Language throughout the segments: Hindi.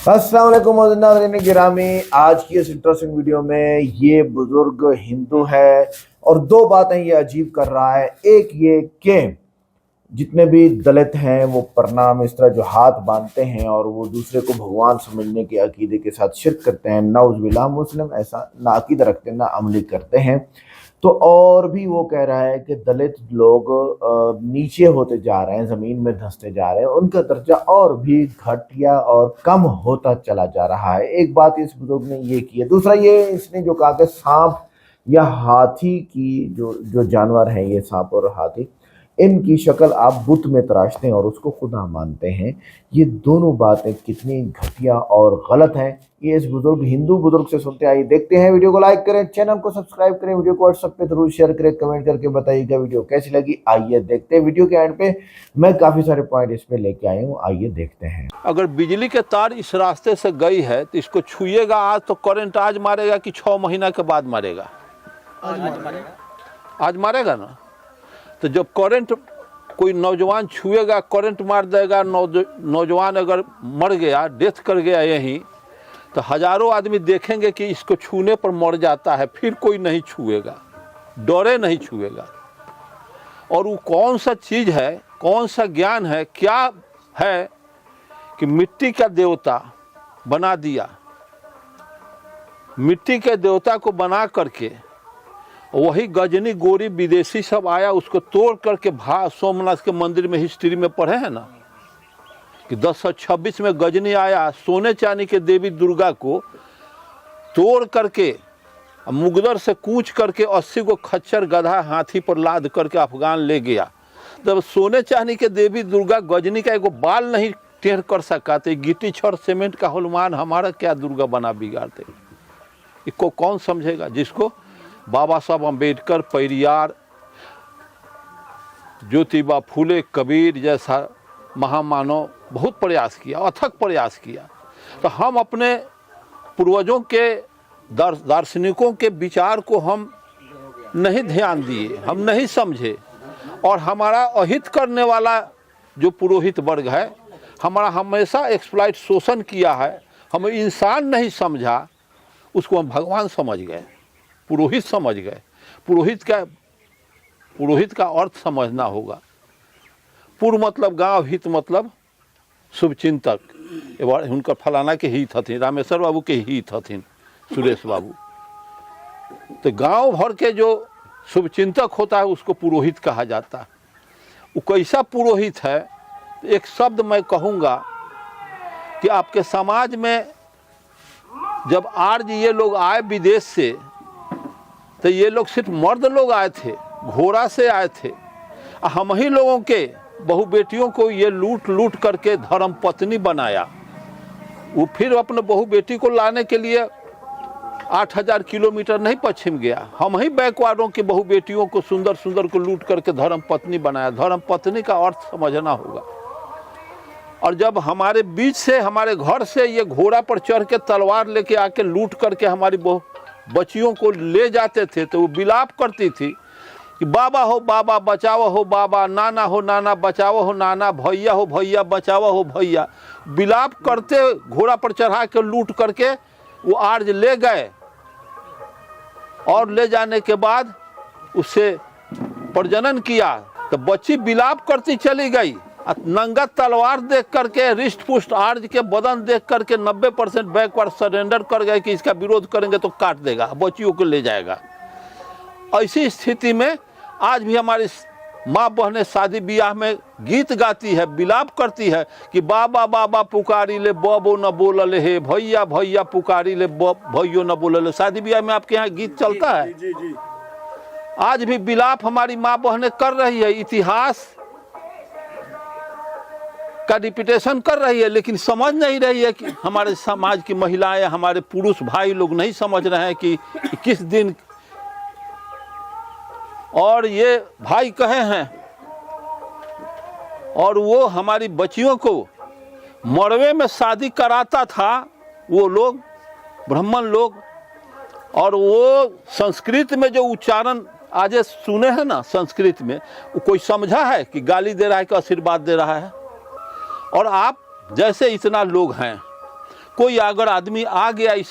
अस्सलाम वालेकुम नाज़रीन गिरामी। आज की इस इंटरेस्टिंग वीडियो में ये बुजुर्ग हिंदू है और दो बातें ये अजीब कर रहा है। एक ये कि जितने भी दलित हैं वो प्रणाम इस तरह जो हाथ बांधते हैं और वो दूसरे को भगवान समझने के अकीदे के साथ शिरक करते हैं। नाउज़ुबिल्लाह, मुस्लिम ऐसा ना अकीदा रखते हैं ना अमली करते हैं। तो और भी वो कह रहा है कि दलित लोग नीचे होते जा रहे हैं, ज़मीन में धंसते जा रहे हैं, उनका दर्जा और भी घटिया और कम होता चला जा रहा है। एक बात इस बुजुर्ग ने ये की है। दूसरा ये इसने जो कहा कि सांप या हाथी की जो जो जानवर है, ये सांप और हाथी, इनकी शक्ल आप बुत में तराशते हैं और उसको खुदा मानते हैं। ये दोनों बातें कितनी घटिया और गलत हैं, ये इस बुजुर्ग हिंदू बुजुर्ग से सुनते आइए। देखते हैं, वीडियो को लाइक करें, चैनल को सब्सक्राइब करें, वीडियो को व्हाट्सएप पे जरूर शेयर करें, कमेंट करके बताइएगा वीडियो कैसी लगी। आइए देखते हैं। वीडियो के एंड पे मैं काफी सारे पॉइंट इस पे लेके आया हूँ, आइए देखते हैं। अगर बिजली के तार इस रास्ते से गई है तो इसको छुएगा आज तो करंट आज मारेगा कि 6 महीना के बाद मारेगा? आज मारेगा ना। तो जब करंट कोई नौजवान छुएगा, करंट मार देगा, नौजवान अगर मर गया, डेथ कर गया यहीं, तो हजारों आदमी देखेंगे कि इसको छूने पर मर जाता है, फिर कोई नहीं छुएगा, डरे नहीं छुएगा। और वो कौन सा चीज़ है, कौन सा ज्ञान है, क्या है कि मिट्टी का देवता बना दिया, मिट्टी के देवता को बना करके वही गजनी गोरी विदेशी सब आया, उसको तोड़ करके सोमनाथ के मंदिर में हिस्ट्री में पढ़े हैं ना कि 1026 में गजनी आया, सोने चांदी के देवी दुर्गा को तोड़ करके मुगदर से कूच करके 80 को खच्चर गधा हाथी पर लाद करके अफगान ले गया। तब सोने चांदी के देवी दुर्गा गजनी का एगो बाल नहीं टेढ़ कर सका, तो गिट्टी छड़ सीमेंट का हनुमान हमारा क्या दुर्गा बना बिगाड़ते? इसको कौन समझेगा? जिसको बाबा साहब अम्बेडकर, पेरियार, ज्योतिबा फूले, कबीर जैसा महामानव बहुत प्रयास किया, अथक प्रयास किया। तो हम अपने पूर्वजों के दार्शनिकों के विचार को हम नहीं ध्यान दिए, हम नहीं समझे, और हमारा अहित करने वाला जो पुरोहित वर्ग है हमारा हमेशा एक्सप्लॉइट शोषण किया है, हमें इंसान नहीं समझा, उसको हम भगवान समझ गए, पुरोहित समझ गए। पुरोहित का अर्थ समझना होगा। पूर्व मतलब गांव, हित मतलब शुभचिंतक। उनका फलाना के हित हथिन, रामेश्वर बाबू के हित हथिन, सुरेश बाबू। तो गांव भर के जो शुभचिंतक होता है उसको पुरोहित कहा जाता है। वो कैसा पुरोहित है? एक शब्द मैं कहूँगा कि आपके समाज में जब आर्य ये लोग आए विदेश से, तो ये लोग सिर्फ मर्द लोग आए थे, घोड़ा से आए थे। हम ही लोगों के बहु बेटियों को ये लूट लूट करके धर्म पत्नी बनाया। वो फिर अपने बहु बेटी को लाने के लिए 8000 किलोमीटर नहीं पश्चिम गया। हम ही बैकवार्डों की बहु बेटियों को सुंदर सुंदर को लूट करके धर्म पत्नी बनाया। धर्म पत्नी का अर्थ समझना होगा। और जब हमारे बीच से, हमारे घर से ये घोड़ा पर चढ़ के तलवार लेके आके लूट करके हमारी बच्चियों को ले जाते थे, तो वो विलाप करती थी कि बाबा हो बाबा बचाओ हो बाबा, नाना हो नाना बचाओ हो नाना, भैया हो भैया बचाओ हो भैया। विलाप करते घोड़ा पर चढ़ा के लूट करके वो आर्य ले गए, और ले जाने के बाद उससे प्रजनन किया। तो बच्ची विलाप करती चली गई। नंगा तलवार देख करके, रिष्ट पुष्ट आर्य के बदन देख करके 90% बैकवर्ड सरेंडर कर गए कि इसका विरोध करेंगे तो काट देगा, बच्चियों को ले जाएगा। ऐसी स्थिति में आज भी हमारी माँ बहनें शादी ब्याह में गीत गाती है, विलाप करती है कि बाबा बाबा पुकारी ले बबो न बोलले हे, भैया भैया पुकारी ले भैयो न बोलले। शादी ब्याह में आपके यहाँ गीत चलता है। जी, जी। आज भी विलाप हमारी माँ बहनें कर रही है, इतिहास का रिपीटेशन कर रही है, लेकिन समझ नहीं रही है कि हमारे समाज की महिलाएं, हमारे पुरुष भाई लोग नहीं समझ रहे हैं कि किस दिन। और ये भाई कहे हैं, और वो हमारी बच्चियों को मड़वे में शादी कराता था वो लोग, ब्राह्मण लोग। और वो संस्कृत में जो उच्चारण आज सुने हैं ना, संस्कृत में, वो कोई समझा है कि गाली दे रहा है कि आशीर्वाद दे रहा है? और आप जैसे इतना लोग हैं कोई अगर आदमी आ गया इस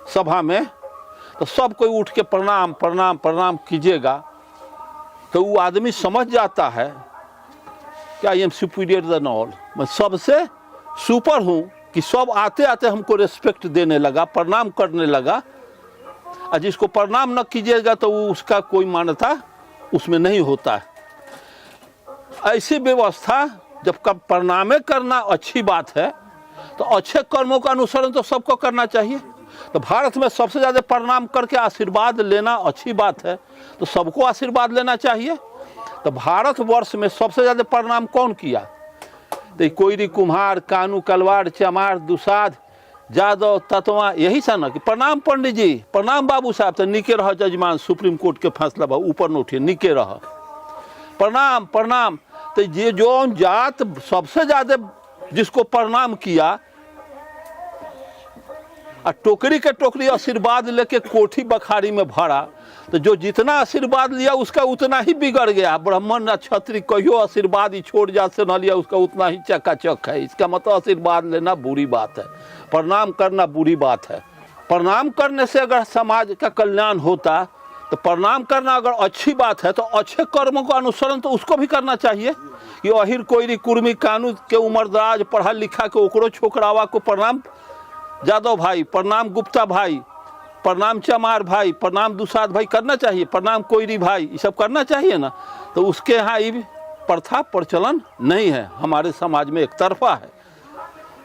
सभा में तो सब कोई उठ के प्रणाम प्रणाम प्रणाम कीजिएगा, तो वो आदमी समझ जाता है कि I am superior than all, मैं सबसे सुपर हूँ, कि सब आते आते हमको रिस्पेक्ट देने लगा, प्रणाम करने लगा। और जिसको प्रणाम न कीजिएगा तो वो उसका कोई मान्यता उसमें नहीं होता है। ऐसी व्यवस्था जब कब प्रणाम करना अच्छी बात है तो अच्छे कर्मों का अनुसरण तो सबको करना चाहिए। तो भारत में सबसे ज़्यादा प्रणाम करके आशीर्वाद लेना अच्छी बात है, तो सबको आशीर्वाद लेना चाहिए। तो भारतवर्ष में सबसे ज़्यादा प्रणाम कौन किया? तो कोयरी, कुम्हार, कानू, कलवाड़, चमार, दुसाध, जादव, तत्वा, यही सा ना कि प्रणाम पंडित जी, प्रणाम बाबू साहब, तो निके रह जजमान, सुप्रीम कोर्ट के फैसला बा, ऊपर न उठिए, निके रह, प्रणाम प्रणाम। तो ये जो जात सबसे ज़्यादा जिसको प्रणाम किया और टोकरी के टोकरी आशीर्वाद लेके कोठी बखारी में भरा, तो जो जितना आशीर्वाद लिया उसका उतना ही बिगड़ गया। ब्राह्मण क्षत्रिय कहियो आशीर्वाद ही छोड़ जात से न लिया, उसका उतना ही चकाचक है। इसका मतलब आशीर्वाद लेना बुरी बात है, प्रणाम करना बुरी बात है। प्रणाम करने से अगर समाज का कल्याण होता तो प्रणाम करना अगर अच्छी बात है तो अच्छे कर्मों का अनुसरण तो उसको भी करना चाहिए। कि अहिर, कोयरी, कुर्मी, कानू के उम्रदराज पढ़ा लिखा के ओकरो छोकरावा को प्रणाम जादव भाई, प्रणाम गुप्ता भाई, प्रणाम चमार भाई, प्रणाम दुसाध भाई करना चाहिए, प्रणाम कोयरी भाई, ये सब करना चाहिए ना। तो उसके यहाँ ये प्रथा प्रचलन नहीं है, हमारे समाज में एक तरफा है।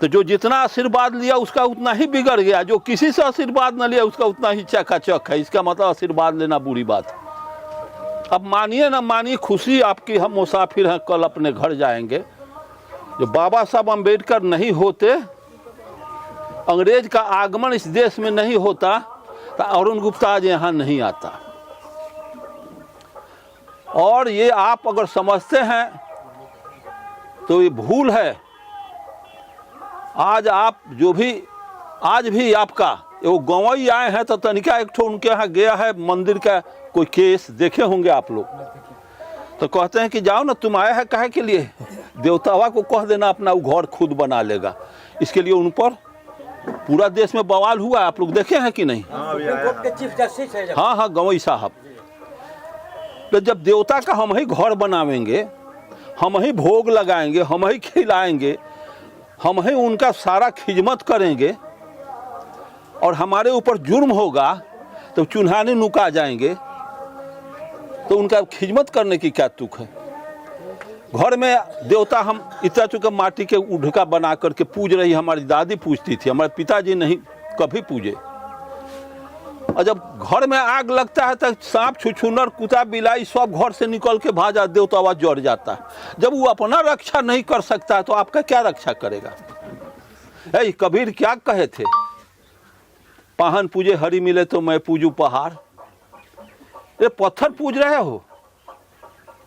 तो जो जितना आशीर्वाद लिया उसका उतना ही बिगड़ गया, जो किसी से आशीर्वाद न लिया उसका उतना ही चकाचक है। इसका मतलब आशीर्वाद लेना बुरी बात है। अब मानिए ना मानिए, खुशी आपकी, हम मुसाफिर हैं, कल अपने घर जाएंगे। जो बाबा साहब अम्बेडकर नहीं होते, अंग्रेज का आगमन इस देश में नहीं होता, तो अरुण गुप्ता आज यहाँ नहीं आता। और ये आप अगर समझते हैं तो ये भूल है। आज आप जो भी आज भी आपका वो गंवई आए हैं तो तनिका एक ठो उनके यहाँ गया है मंदिर का कोई केस देखे होंगे आप लोग, तो कहते हैं कि जाओ ना, तुम आए हैं काहे के लिए, देवतावा को कह देना अपना वो घर खुद बना लेगा। इसके लिए उन पर पूरा देश में बवाल हुआ, आप लोग देखे हैं कि नहीं? हाँ हाँ, गंवई साहब। तो जब देवता का हम ही घर बनावेंगे, हम ही भोग लगाएंगे, हम ही खिलाएंगे, हम ही उनका सारा खिदमत करेंगे, और हमारे ऊपर जुर्म होगा तो चुन्हाने नुका जाएंगे, तो उनका खिदमत करने की क्या तुक है? घर में देवता हम इतना चुका माटी के उढ़का बना करके पूज रही, हमारी दादी पूजती थी, हमारे पिताजी नहीं कभी पूजे। और जब घर में आग लगता है तो सांप, छुछुनर, कुत्ता, बिलाई सब घर से निकल के भाजा, देवता जड़ जाता है। जब वो अपना रक्षा नहीं कर सकता है तो आपका क्या रक्षा करेगा? कबीर क्या कहे थे? पाहन पूजे हरि मिले तो मैं पूजू पहाड़। ये पत्थर पूज रहे हो,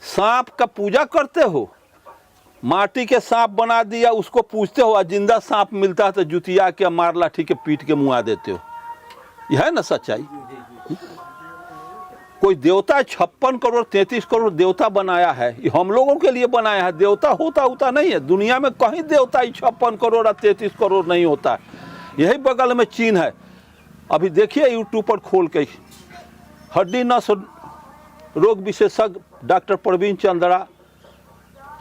सांप का पूजा करते हो, माटी के सांप बना दिया उसको पूजते हो, और जिंदा सांप मिलता है तो जुतिया के मार लाठी के पीट के मुआ देते हो। यह है ना सच्चाई? कोई देवता 56 करोड़ 33 करोड़ देवता बनाया है, ये हम लोगों के लिए बनाया है। देवता होता नहीं है दुनिया में, कहीं देवता 56 करोड़ और 33 करोड़ नहीं होता है। यही बगल में चीन है। अभी देखिए यूट्यूब पर खोल के, हड्डी नस रोग विशेषज्ञ डॉक्टर प्रवीण चंद्रा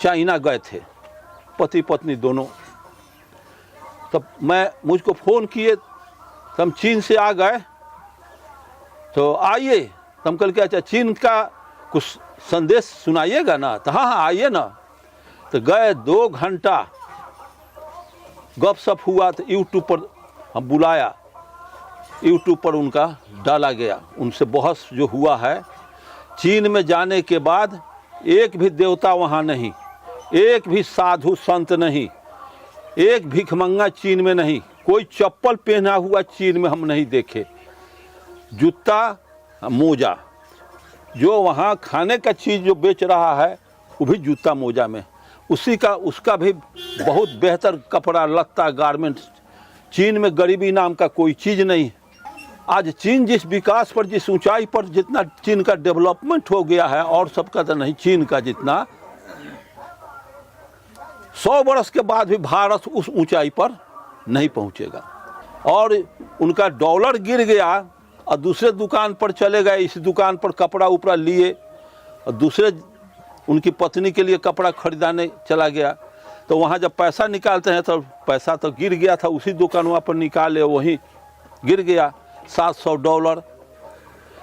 चाइना गए थे, पति पत्नी दोनों। तब मुझको फ़ोन किए, तो हम चीन से आ गए, तो आइए। तो हम कल के अच्छा चीन का कुछ संदेश सुनाइएगा ना? तो हाँ हाँ आइए ना। तो गए, 2 घंटा गपशप हुआ। तो यूट्यूब पर हम बुलाया, यूट्यूब पर उनका डाला गया, उनसे बहस जो हुआ है। चीन में जाने के बाद एक भी देवता वहाँ नहीं, एक भी साधु संत नहीं, एक भिखमंगा चीन में नहीं, कोई चप्पल पहना हुआ चीन में हम नहीं देखे। जूता, मोजा, जो वहाँ खाने का चीज़ जो बेच रहा है वो भी जूता मोजा में, उसका भी बहुत बेहतर कपड़ा लत्ता गारमेंट। चीन में गरीबी नाम का कोई चीज़ नहीं। आज चीन जिस विकास पर, जिस ऊंचाई पर, जितना चीन का डेवलपमेंट हो गया है, और सबका तो नहीं, चीन का जितना, 100 वर्ष के बाद भी भारत उस ऊंचाई पर नहीं पहुंचेगा। और उनका डॉलर गिर गया और दूसरे दुकान पर चले गए, इस दुकान पर कपड़ा उपड़ा लिए और दूसरे उनकी पत्नी के लिए कपड़ा खरीदाने चला गया, तो वहाँ जब पैसा निकालते हैं तो पैसा तो गिर गया था, उसी दुकान वहाँ पर निकाले, वहीं गिर गया $700।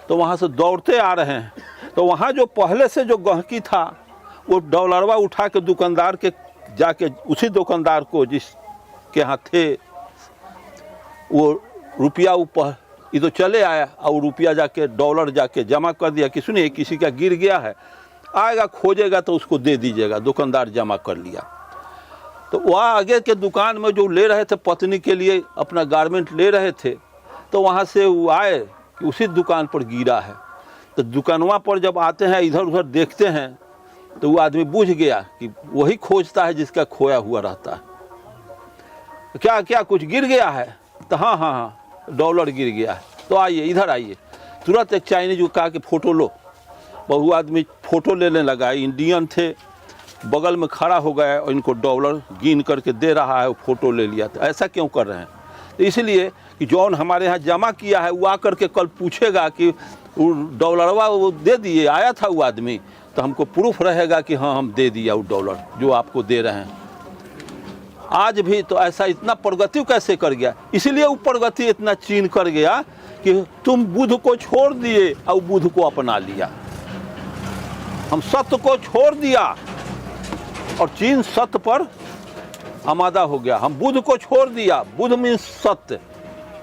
तो वहाँ से दौड़ते आ रहे हैं, तो वहाँ जो पहले से जो गहकी था वो डॉलरवा उठा के दुकानदार के जाके उसी दुकानदार को जिसके यहाँ थे वो रुपया ऊपर इधर चले आया और रुपया जाके डॉलर जाके जमा कर दिया कि सुनिए किसी का गिर गया है, आएगा खोजेगा तो उसको दे दीजिएगा। दुकानदार जमा कर लिया। तो वहाँ आगे के दुकान में जो ले रहे थे पत्नी के लिए अपना गारमेंट ले रहे थे, तो वहाँ से वो आए कि उसी दुकान पर गिरा है। तो दुकानवा पर जब आते हैं इधर उधर देखते हैं तो वो आदमी बुझ गया कि वही खोजता है जिसका खोया हुआ रहता है। क्या क्या कुछ गिर गया है? तो हाँ हाँ हाँ डॉलर गिर गया है। तो आइए इधर आइए। तुरंत एक चाइनीज को कहा कि फ़ोटो लो। बहु आदमी फ़ोटो लेने लगा। इंडियन थे, बगल में खड़ा हो गया और इनको डॉलर गिन करके दे रहा है, वो फ़ोटो ले लिया। तो ऐसा क्यों कर रहे हैं? तो इसलिए कि जौन हमारे यहाँ जमा किया है वो आकर के कल पूछेगा कि वो डॉलरवा वो दे दिए, आया था वो आदमी, तो हमको प्रूफ रहेगा कि हाँ हम दे दिया वो डॉलर जो आपको दे रहे हैं। आज भी तो ऐसा इतना प्रगति कैसे कर गया? इसलिए वो प्रगति इतना चीन कर गया कि तुम बुद्ध को छोड़ दिए और बुद्ध को अपना लिया। हम सत्य को छोड़ दिया और चीन सत्य पर आमादा हो गया। हम बुद्ध को छोड़ दिया। बुद्ध मीन्स सत्य,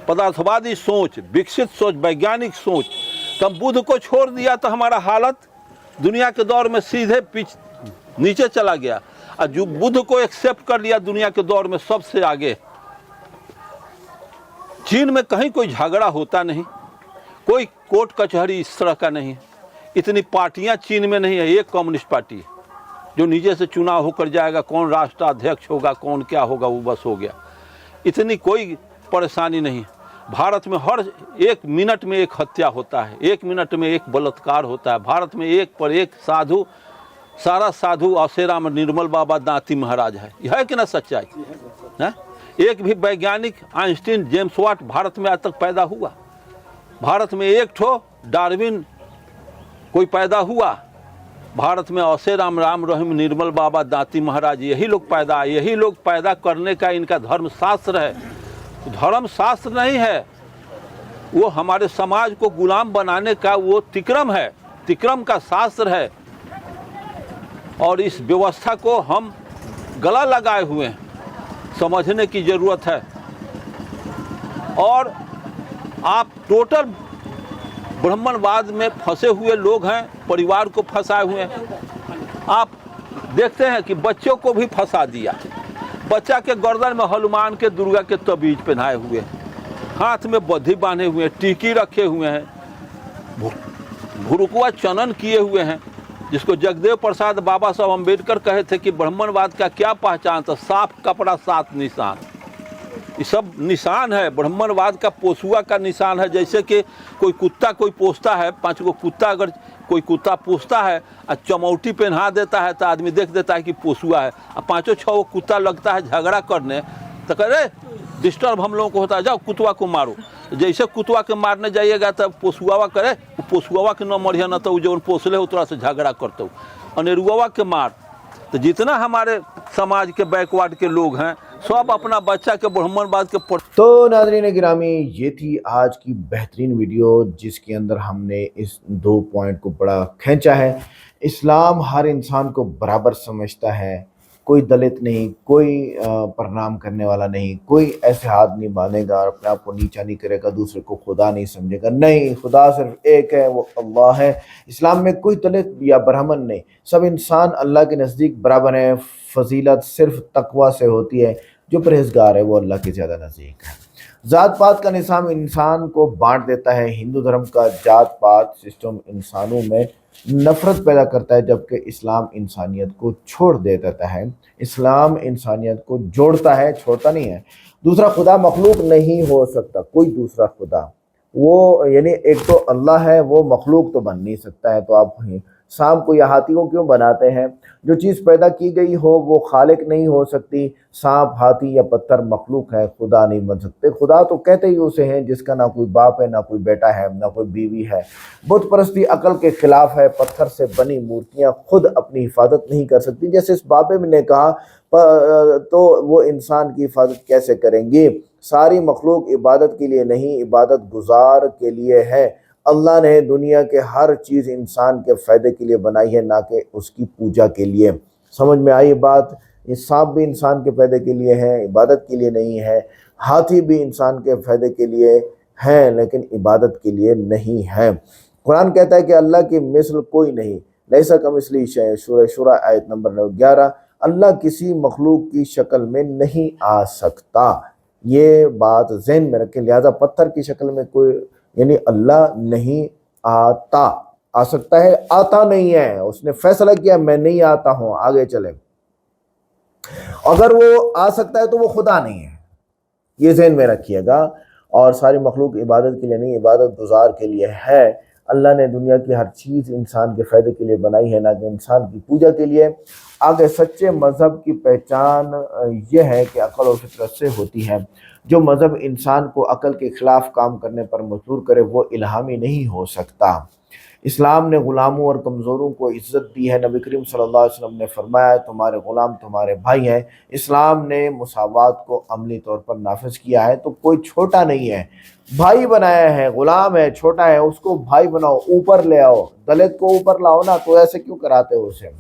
पदार्थवादी सोच, विकसित सोच, वैज्ञानिक सोच। तो हम बुद्ध को छोड़ दिया तो हमारा हालत दुनिया के दौर में सीधे नीचे चला गया। और जो बुद्ध को एक्सेप्ट कर लिया दुनिया के दौर में सबसे आगे। चीन में कहीं कोई झगड़ा होता नहीं, कोई कोर्ट कचहरी इस तरह का नहीं। इतनी पार्टियां चीन में नहीं है। एक कम्युनिस्ट पार्टी जो नीचे से चुनाव होकर जाएगा, कौन राष्ट्राध्यक्ष होगा, कौन क्या होगा, वो बस हो गया। इतनी कोई परेशानी नहीं। भारत में हर 1 मिनट में एक हत्या होता है, 1 मिनट में एक बलात्कार होता है। भारत में एक पर एक साधु, सारा साधु आसेराम निर्मल बाबा दांती महाराज है। यह है कि ना सच्चाई है? एक भी वैज्ञानिक आइंस्टीन, जेम्स वाट भारत में आज तक पैदा हुआ? भारत में एक ठो डार्विन कोई पैदा हुआ? भारत में आसेराम राम रहीम निर्मल बाबा दांती महाराज, यही लोग पैदा करने का इनका धर्मशास्त्र है। धर्मशास्त्र नहीं है, वो हमारे समाज को गुलाम बनाने का वो तिक्रम है, तिक्रम का शास्त्र है। और इस व्यवस्था को हम गला लगाए हुए हैं, समझने की ज़रूरत है। और आप टोटल ब्राह्मणवाद में फंसे हुए लोग हैं, परिवार को फंसाए हुए हैं। आप देखते हैं कि बच्चों को भी फंसा दिया। बच्चा के गर्दन में हनुमान के, दुर्गा के तबीज पहनाए हुए, हाथ में बद्धी बांधे हुए, टीकी रखे हुए हैं, भुरुकुआ चनन किए हुए हैं, जिसको जगदेव प्रसाद बाबा साहब अम्बेडकर कहे थे कि ब्राह्मणवाद का क्या पहचान था? साफ कपड़ा, 7 निशान। ये सब निशान है, ब्राह्मणवाद का पोसुआ का निशान है। जैसे कि कोई कुत्ता कोई पोसता है, 5 गो कुत्ता अगर कोई कुत्ता पोसता है और चमौटी पहना देता है तो आदमी देख देता है कि पोसुआ है। और 5-6 कुत्ता लगता है झगड़ा करने तो कह रहे डिस्टर्ब हम लोगों को होता है, जाओ कुतवा को मारो। जैसे कुतवा के मारने जाइएगा तब पोसुआवा करे, पोसुआवा के न मरिया न तो जो पोसले हो थोड़ा सा झगड़ा करते हो, अनेरुआवा के मार। तो जितना हमारे समाज के बैकवर्ड के लोग हैं सब अपना बच्चा के ब्राह्मणवाद के तो नाज़रीन गिरामी, ये थी आज की बेहतरीन वीडियो जिसके अंदर हमने इस 2 पॉइंट को बड़ा खींचा है। इस्लाम हर इंसान को बराबर समझता है, कोई दलित नहीं, कोई प्रणाम करने वाला नहीं, कोई ऐसे हाथ नहीं बांधेगा और अपने आप को नीचा नहीं करेगा, दूसरे को खुदा नहीं समझेगा। नहीं, खुदा सिर्फ एक है, वो अल्लाह है। इस्लाम में कोई दलित या ब्राह्मण नहीं, सब इंसान अल्लाह के नज़दीक बराबर हैं। फजीलत सिर्फ तकवा से होती है, जो परहेजगार है वो अल्लाह के ज़्यादा नज़दीक है। ज़ात पात का निज़ाम इंसान को बांट देता है। हिंदू धर्म का जात पात सिस्टम इंसानों में नफ़रत पैदा करता है, जबकि इस्लाम इंसानियत को छोड़ देता है। इस्लाम इंसानियत को जोड़ता है, छोड़ता नहीं है। दूसरा खुदा मखलूक नहीं हो सकता, कोई दूसरा खुदा, वो यानी एक तो अल्लाह है, वो मखलूक तो बन नहीं सकता है। तो आप सांप को या हाथी को क्यों बनाते हैं? जो चीज़ पैदा की गई हो वो खालिक नहीं हो सकती। सांप, हाथी या पत्थर मखलूक है, खुदा नहीं बन सकते। खुदा तो कहते ही उसे हैं जिसका ना कोई बाप है, ना कोई बेटा है, ना कोई बीवी है। बुत परस्ती अकल के खिलाफ है। पत्थर से बनी मूर्तियां खुद अपनी हिफाजत नहीं कर सकती। जैसे इस बाबे ने कहा, तो वो इंसान की हिफाजत कैसे करेंगी? सारी मखलूक इबादत के लिए नहीं, इबादत गुजार के लिए है। अल्लाह ने दुनिया के हर चीज़ इंसान के फ़ायदे के लिए बनाई है, ना कि उसकी पूजा के लिए। समझ में आई बात? ये सांप भी इंसान के फ़ायदे के लिए है, इबादत के लिए नहीं है। हाथी भी इंसान के फ़ायदे के लिए है, लेकिन इबादत के लिए नहीं है। कुरान कहता है कि अल्लाह की मिसल कोई नहीं, लैसा कमिस्लिही शै, सूरह शूरा आयत नंबर 11। अल्लाह किसी मखलूक की शक्ल में नहीं आ सकता। ये बात ज़हन में रखें। लिहाजा पत्थर की शक्ल में कोई, यानी अल्लाह नहीं आता। आ सकता है, आता नहीं है। उसने फैसला किया मैं नहीं आता हूं, आगे चले। अगर वो आ सकता है तो वो खुदा नहीं है, ये ज़हन में रखिएगा। और सारी मखलूक इबादत के लिए नहीं, इबादत गुजार के लिए है। अल्लाह ने दुनिया की हर चीज़ इंसान के फ़ायदे के लिए बनाई है, ना कि इंसान की पूजा के लिए। आगे सच्चे मज़हब की पहचान यह है कि अकल और फितरत से होती है। जो मज़हब इंसान को अकल के ख़िलाफ़ काम करने पर मजबूर करे वो इल्हामी नहीं हो सकता। इस्लाम ने ग़ुलामों और कमज़ोरों को इज़्ज़त दी है। नबी करीम सल्लल्लाहु अलैहि वसल्लम ने फरमाया, तुम्हारे ग़ुलाम तुम्हारे भाई हैं। इस्लाम ने मुसावात को अमली तौर पर नाफिज किया है। तो कोई छोटा नहीं है, भाई बनाया है। ग़ुलाम है, छोटा है, उसको भाई बनाओ, ऊपर ले आओ। दलित को ऊपर लाओ ना, तो ऐसे क्यों कराते हो उसे?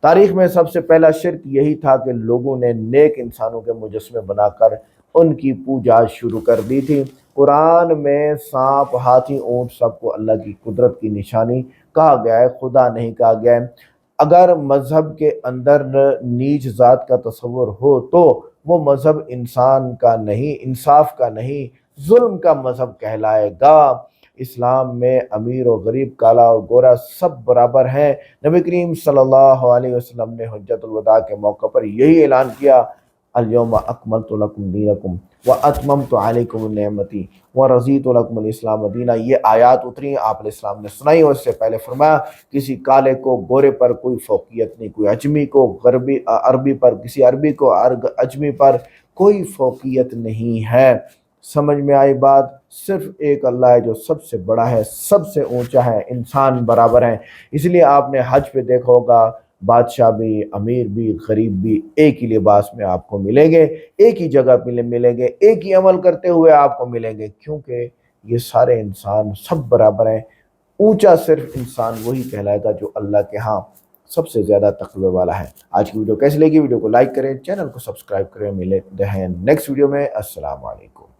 तारीख़ में सबसे पहला शिर्क यही था कि लोगों ने नेक इंसानों के मुजस्मे बनाकर उनकी पूजा शुरू कर दी थी। कुरान में सांप, हाथी, ऊँट सबको अल्लाह की कुदरत की निशानी कहा गया है, खुदा नहीं कहा गया है। अगर मज़हब के अंदर नीच ज़ात का तस्वुर हो तो वो मज़हब इंसान का नहीं, इंसाफ का नहीं, जुल्म का मज़हब कहलाएगा। इस्लाम में अमीर और गरीब, काला और गोरा सब बराबर हैं। नबी करीम सल्लल्लाहु अलैहि वसल्लम ने हज्जतुल वदा के मौके पर यही ऐलान किया, अल-यौमा अकमलतु लकुम दीनकुम व अतममतु अलैकुम निअमती व रज़ीतु लकुमुल इस्लाम दीना। ये आयात उतरी, आप इस्लाम ने सुनाई। और इससे पहले फरमाया, किसी काले को गोरे पर कोई फ़ौक़ियत नहीं, कोई अजमी को अरबी पर, किसी अरबी को अजमी पर कोई फ़ौक़ियत नहीं है। समझ में आई बात? सिर्फ एक अल्लाह है जो सबसे बड़ा है, सबसे ऊंचा है, इंसान बराबर हैं। इसलिए आपने हज पे देखा होगा, बादशाह भी, अमीर भी, गरीब भी एक ही लिबास में आपको मिलेंगे, एक ही जगह पे मिलेंगे, एक ही अमल करते हुए आपको मिलेंगे, क्योंकि ये सारे इंसान सब बराबर हैं। ऊंचा सिर्फ इंसान वही कहलाएगा जो अल्लाह के यहाँ सबसे ज़्यादा तक़वे वाला है। आज की वीडियो कैसी लगी? वीडियो को लाइक करें, चैनल को सब्सक्राइब करें। मिलते हैं नेक्स्ट वीडियो में। अस्सलाम वालेकुम।